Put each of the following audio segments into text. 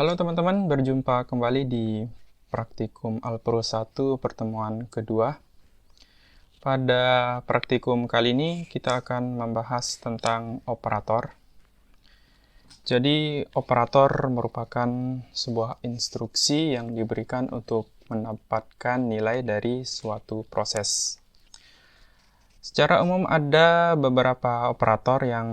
Halo teman-teman, berjumpa kembali di praktikum Alpro 1 pertemuan kedua. Pada praktikum kali ini kita akan membahas tentang operator. Jadi operator merupakan sebuah instruksi yang diberikan untuk mendapatkan nilai dari suatu proses. Secara umum ada beberapa operator yang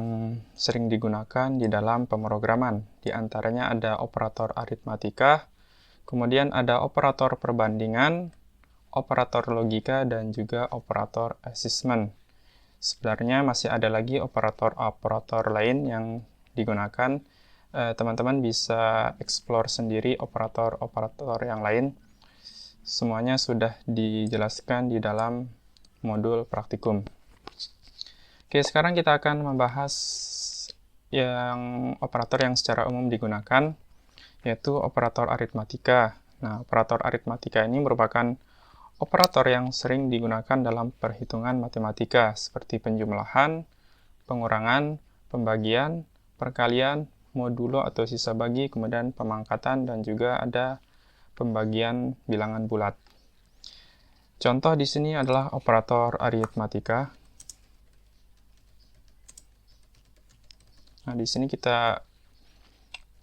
sering digunakan di dalam pemrograman. Di antaranya ada operator aritmatika, kemudian ada operator perbandingan, operator logika, dan juga operator assessment. Sebenarnya masih ada lagi operator-operator lain yang digunakan. Teman-teman bisa explore sendiri operator-operator yang lain. Semuanya sudah dijelaskan di dalam modul praktikum. Oke, sekarang kita akan membahas operator yang secara umum digunakan, yaitu operator aritmatika. Nah, operator aritmatika ini merupakan operator yang sering digunakan dalam perhitungan matematika, seperti penjumlahan, pengurangan, pembagian, perkalian, modulo atau sisa bagi, kemudian pemangkatan, dan juga ada pembagian bilangan bulat. Contoh di sini adalah operator aritmatika. Nah, di sini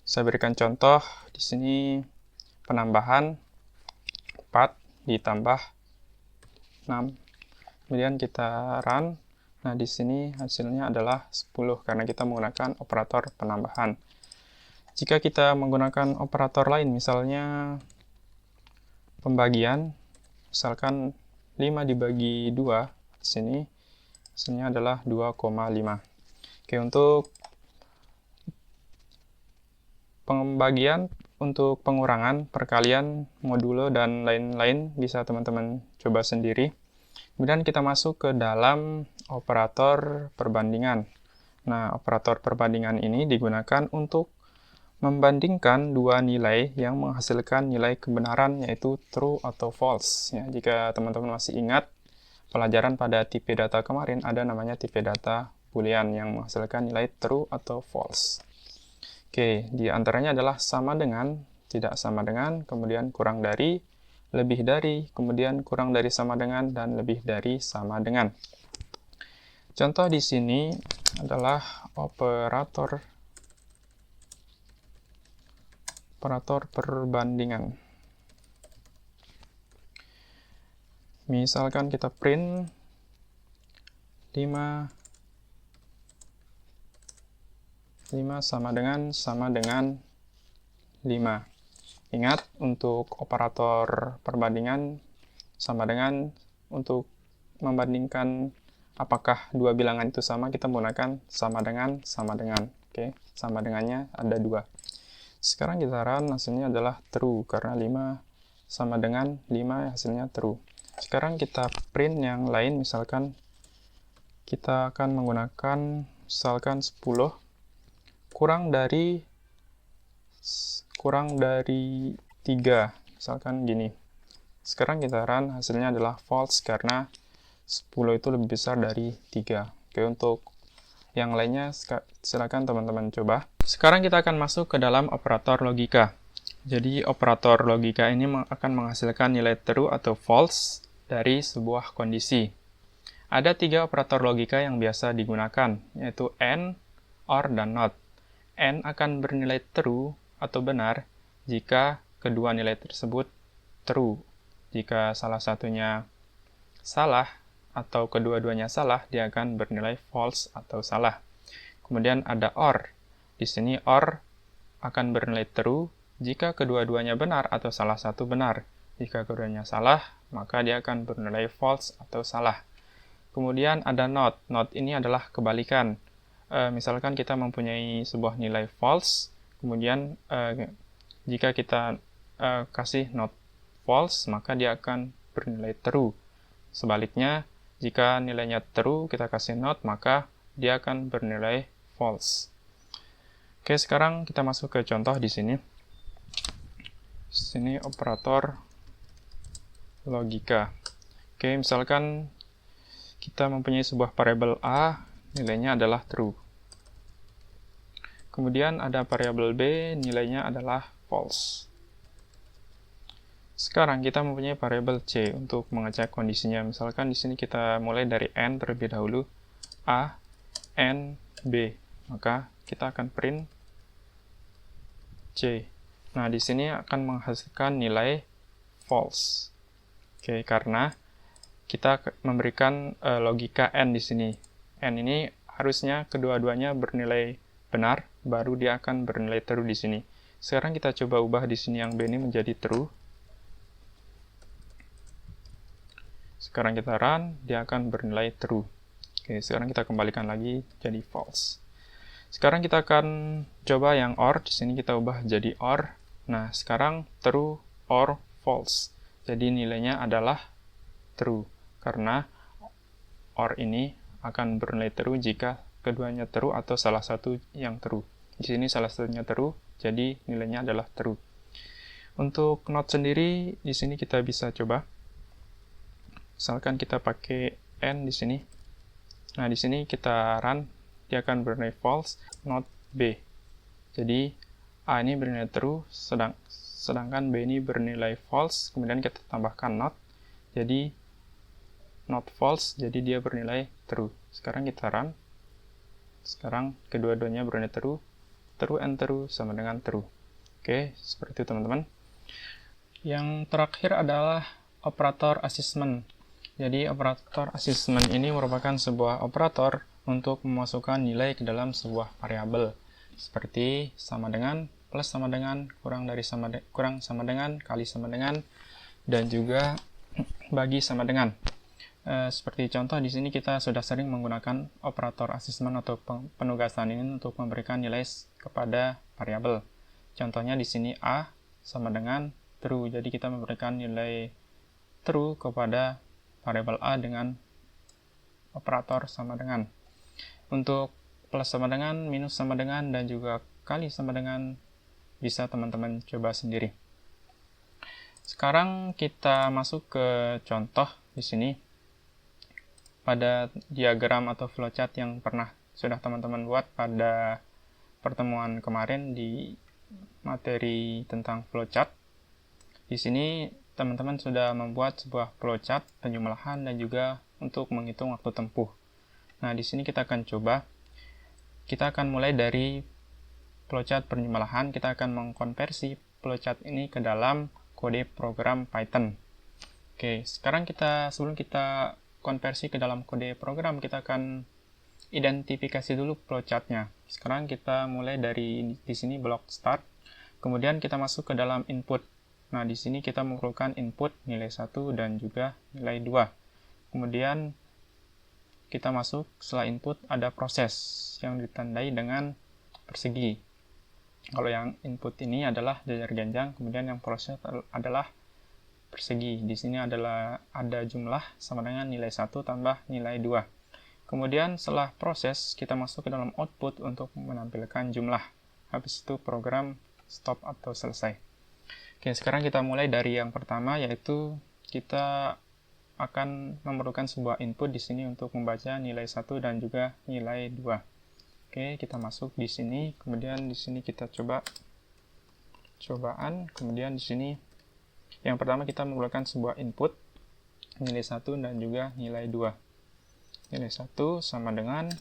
saya berikan contoh. Di sini penambahan 4 ditambah 6. Kemudian kita run. Nah, di sini hasilnya adalah 10 karena kita menggunakan operator penambahan. Jika kita menggunakan operator lain, misalnya pembagian, misalkan 5 dibagi 2, di sini hasilnya adalah 2,5. Oke, untuk pembagian, untuk pengurangan, perkalian, modulo, dan lain-lain bisa teman-teman coba sendiri. Kemudian kita masuk ke dalam operator perbandingan. Nah, operator perbandingan ini digunakan untuk membandingkan dua nilai yang menghasilkan nilai kebenaran, yaitu true atau false. Ya, jika teman-teman masih ingat pelajaran pada tipe data kemarin, ada namanya tipe data boolean yang menghasilkan nilai true atau false. Oke, di antaranya adalah sama dengan, tidak sama dengan, kemudian kurang dari, lebih dari, kemudian kurang dari sama dengan, dan lebih dari sama dengan. Contoh di sini adalah operator perbandingan. Misalkan kita print 5 sama dengan 5. Ingat, untuk operator perbandingan sama dengan, untuk membandingkan apakah dua bilangan itu sama, kita menggunakan sama dengan. Oke, sama dengannya ada 2. Sekarang kita run, hasilnya adalah true, karena 5 sama dengan 5, hasilnya true. Sekarang kita print yang lain, misalkan kita akan menggunakan, misalkan 10, kurang dari 3, misalkan gini. Sekarang kita run, hasilnya adalah false, karena 10 itu lebih besar dari 3. Oke, untuk yang lainnya silakan teman-teman coba. Sekarang kita akan masuk ke dalam operator logika. Jadi operator logika ini akan menghasilkan nilai true atau false dari sebuah kondisi. Ada 3 operator logika yang biasa digunakan, yaitu AND, OR, dan NOT. AND akan bernilai true atau benar jika kedua nilai tersebut true. Jika salah satunya salah atau kedua-duanya salah, dia akan bernilai false atau salah. Kemudian ada OR. Di sini OR akan bernilai true jika kedua-duanya benar atau salah satu benar. Jika keduanya salah, maka dia akan bernilai false atau salah. Kemudian ada NOT. NOT ini adalah kebalikan. Misalkan kita mempunyai sebuah nilai false, kemudian jika kita kasih NOT false, maka dia akan bernilai true. Sebaliknya, jika nilainya true, kita kasih NOT, maka dia akan bernilai false. Oke, sekarang kita masuk ke contoh di sini. Sini operator logika. Oke, misalkan kita mempunyai sebuah variabel A, nilainya adalah true. Kemudian ada variabel B, nilainya adalah false. Sekarang kita mempunyai variabel C untuk mengecek kondisinya. Misalkan di sini kita mulai dari N terlebih dahulu, A, N, B. Maka kita akan print C. Nah, di sini akan menghasilkan nilai false. Oke, karena kita memberikan logika N di sini. N ini harusnya kedua-duanya bernilai benar, baru dia akan bernilai true di sini. Sekarang kita coba ubah di sini yang B ini menjadi true. Sekarang kita run, dia akan bernilai true. Oke, sekarang kita kembalikan lagi jadi false. Sekarang kita akan coba yang OR, di sini kita ubah jadi OR. Nah, sekarang true or false. Jadi nilainya adalah true, karena OR ini akan bernilai true jika keduanya true atau salah satu yang true. Di sini salah satunya true, jadi nilainya adalah true. Untuk not sendiri, di sini kita bisa coba. Misalkan kita pakai N di sini. Nah, di sini kita run, dia akan bernilai false, not B. Jadi, A ini bernilai true, sedangkan B ini bernilai false, kemudian kita tambahkan not, jadi not false, jadi dia bernilai true. Sekarang kita run, sekarang kedua-duanya bernilai true, true and true sama dengan true. Oke, seperti itu teman-teman. Yang terakhir adalah operator assessment. Jadi, operator assessment ini merupakan sebuah operator untuk memasukkan nilai ke dalam sebuah variabel, seperti sama dengan, plus sama dengan, kurang sama dengan, kali sama dengan, dan juga bagi sama dengan. Seperti contoh di sini kita sudah sering menggunakan operator assessment atau penugasan ini untuk memberikan nilai kepada variabel. Contohnya di sini A sama dengan true, jadi kita memberikan nilai true kepada variabel A dengan operator sama dengan. Untuk plus sama dengan, minus sama dengan, dan juga kali sama dengan bisa teman-teman coba sendiri. Sekarang kita masuk ke contoh di sini. Pada diagram atau flowchart yang sudah teman-teman buat pada pertemuan kemarin di materi tentang flowchart. Di sini teman-teman sudah membuat sebuah flowchart penjumlahan dan juga untuk menghitung waktu tempuh. Nah, di sini kita akan coba. Kita akan mulai dari flowchart penjumlahan. Kita akan mengkonversi flowchart ini ke dalam kode program Python. Oke, sekarang sebelum kita konversi ke dalam kode program, kita akan identifikasi dulu flowchart-nya. Sekarang kita mulai dari di sini blok start. Kemudian kita masuk ke dalam input. Nah, di sini kita memerlukan input nilai 1 dan juga nilai 2. Kemudian kita masuk, setelah input ada proses yang ditandai dengan persegi. Kalau yang input ini adalah jajar ganjang, kemudian yang proses adalah persegi. Di sini adalah ada jumlah sama dengan nilai 1 tambah nilai 2. Kemudian setelah proses, kita masuk ke dalam output untuk menampilkan jumlah. Habis itu program stop atau selesai. Oke, sekarang kita mulai dari yang pertama, yaitu kita akan memerlukan sebuah input di sini untuk membaca nilai 1 dan juga nilai 2. Oke, kita masuk di sini, kemudian di sini kita coba cobaan, kemudian di sini yang pertama kita memerlukan sebuah input nilai 1 dan juga nilai 2. Nilai 1 sama dengan,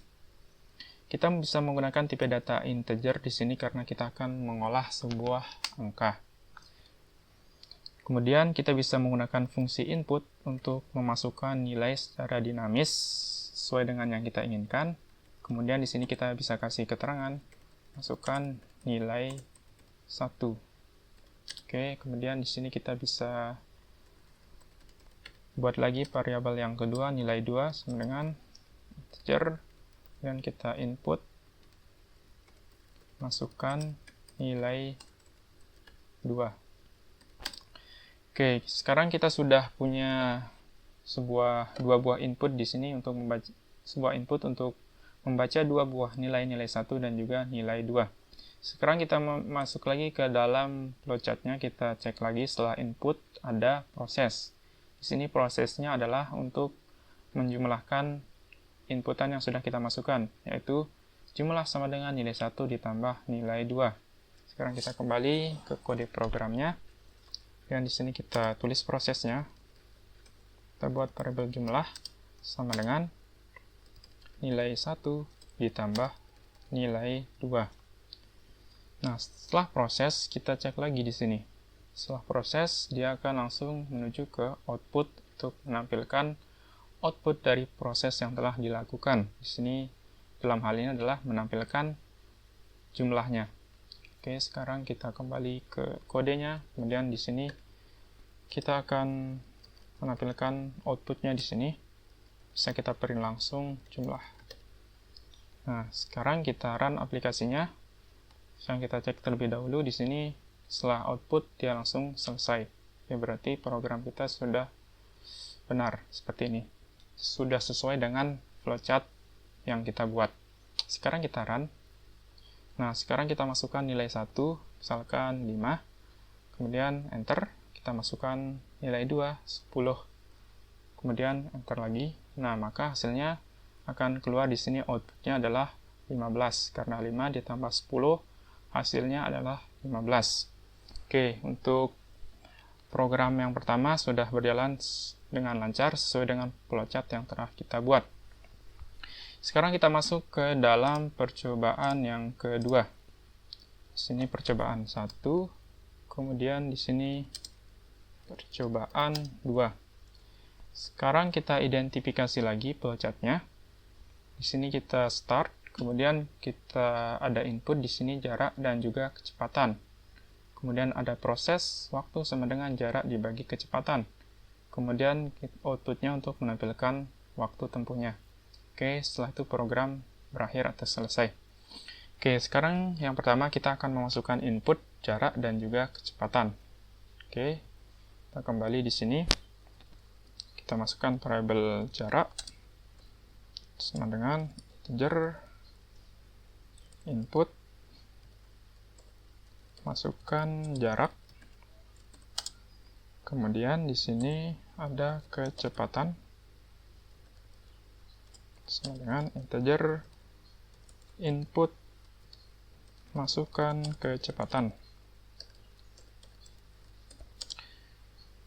kita bisa menggunakan tipe data integer di sini karena kita akan mengolah sebuah angka. Kemudian kita bisa menggunakan fungsi input untuk memasukkan nilai secara dinamis sesuai dengan yang kita inginkan. Kemudian di sini kita bisa kasih keterangan, masukkan nilai 1. Oke, kemudian di sini kita bisa buat lagi variabel yang kedua, nilai 2 sama dengan integer, dan kita input, masukkan nilai 2. Oke, sekarang kita sudah punya dua buah input di sini untuk membaca dua buah nilai 1 dan juga nilai 2. Sekarang kita masuk lagi ke dalam flowchart-nya, kita cek lagi setelah input ada proses. Di sini prosesnya adalah untuk menjumlahkan inputan yang sudah kita masukkan, yaitu jumlah sama dengan nilai 1 ditambah nilai 2. Sekarang kita kembali ke kode programnya. Dan di sini kita tulis prosesnya. Kita buat variabel jumlah sama dengan nilai 1 ditambah nilai 2. Nah, setelah proses, kita cek lagi di sini. Setelah proses, dia akan langsung menuju ke output untuk menampilkan output dari proses yang telah dilakukan. Di sini, dalam hal ini adalah menampilkan jumlahnya. Oke, sekarang kita kembali ke kodenya. Kemudian di sini, kita akan menampilkan outputnya di sini. Bisa kita print langsung jumlah. Nah, sekarang kita run aplikasinya. Sekarang kita cek terlebih dahulu di sini. Setelah output, dia langsung selesai. Ya, berarti program kita sudah benar, seperti ini. Sudah sesuai dengan flowchart yang kita buat. Sekarang kita run. Nah, sekarang kita masukkan nilai 1, misalkan 5. Kemudian enter, kita masukkan nilai 2, 10. Kemudian enter lagi. Nah, maka hasilnya akan keluar di sini outputnya adalah 15. Karena 5 ditambah 10, hasilnya adalah 15. Oke, untuk program yang pertama sudah berjalan dengan lancar sesuai dengan flowchart yang telah kita buat. Sekarang kita masuk ke dalam percobaan yang kedua. Di sini percobaan 1, kemudian di sini percobaan 2. Sekarang kita identifikasi lagi flowchartnya. Di sini kita start, kemudian kita ada input di sini jarak dan juga kecepatan. Kemudian ada proses, waktu sama dengan jarak dibagi kecepatan. Kemudian outputnya untuk menampilkan waktu tempuhnya. Oke, setelah itu program berakhir atau selesai. Oke, sekarang yang pertama kita akan memasukkan input, jarak, dan juga kecepatan. Oke, kita kembali di sini. Kita masukkan variabel jarak sama dengan integer input, masukkan jarak, kemudian di sini ada kecepatan sama dengan integer input, masukkan kecepatan.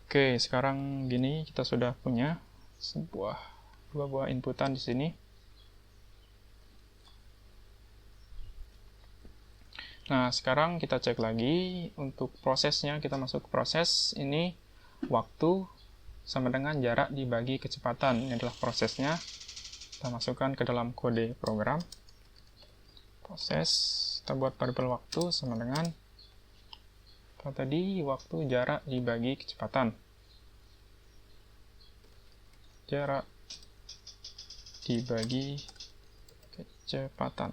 Oke, sekarang gini kita sudah punya dua buah inputan di sini. Nah, sekarang kita cek lagi untuk prosesnya. Kita masuk ke proses ini, waktu sama dengan jarak dibagi kecepatan. Ini adalah prosesnya. Kita masukkan ke dalam kode program. Proses, kita buat variabel waktu sama dengan apa tadi, waktu jarak dibagi kecepatan. Jarak dibagi kecepatan.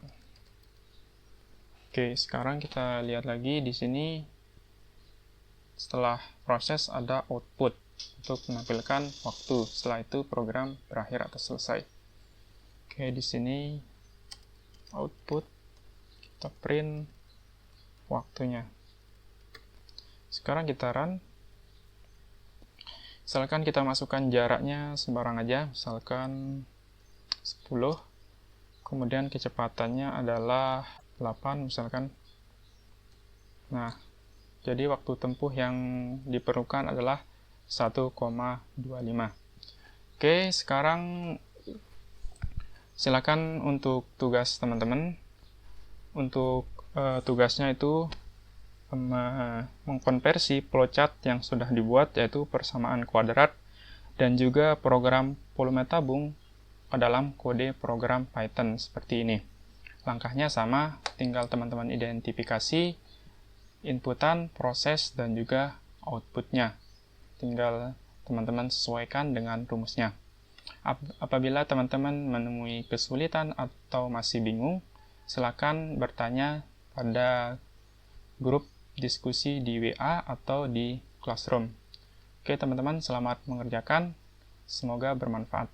Oke, sekarang kita lihat lagi di sini. Setelah proses ada output untuk menampilkan waktu. Setelah itu program berakhir atau selesai. Oke, di sini output kita print waktunya. Sekarang kita run. Misalkan kita masukkan jaraknya sembarang aja, misalkan 10. Kemudian kecepatannya adalah 8 misalkan. Nah, jadi waktu tempuh yang diperlukan adalah 1,25. Oke, sekarang silakan untuk tugas teman-teman. Untuk tugasnya itu mengkonversi flowchart yang sudah dibuat, yaitu persamaan kuadrat dan juga program volume tabung dalam kode program Python seperti ini. Langkahnya sama, tinggal teman-teman identifikasi inputan, proses, dan juga outputnya. Tinggal teman-teman sesuaikan dengan rumusnya. Apabila teman-teman menemui kesulitan atau masih bingung, silakan bertanya pada grup diskusi di WA atau di Classroom. Oke teman-teman, selamat mengerjakan. Semoga bermanfaat.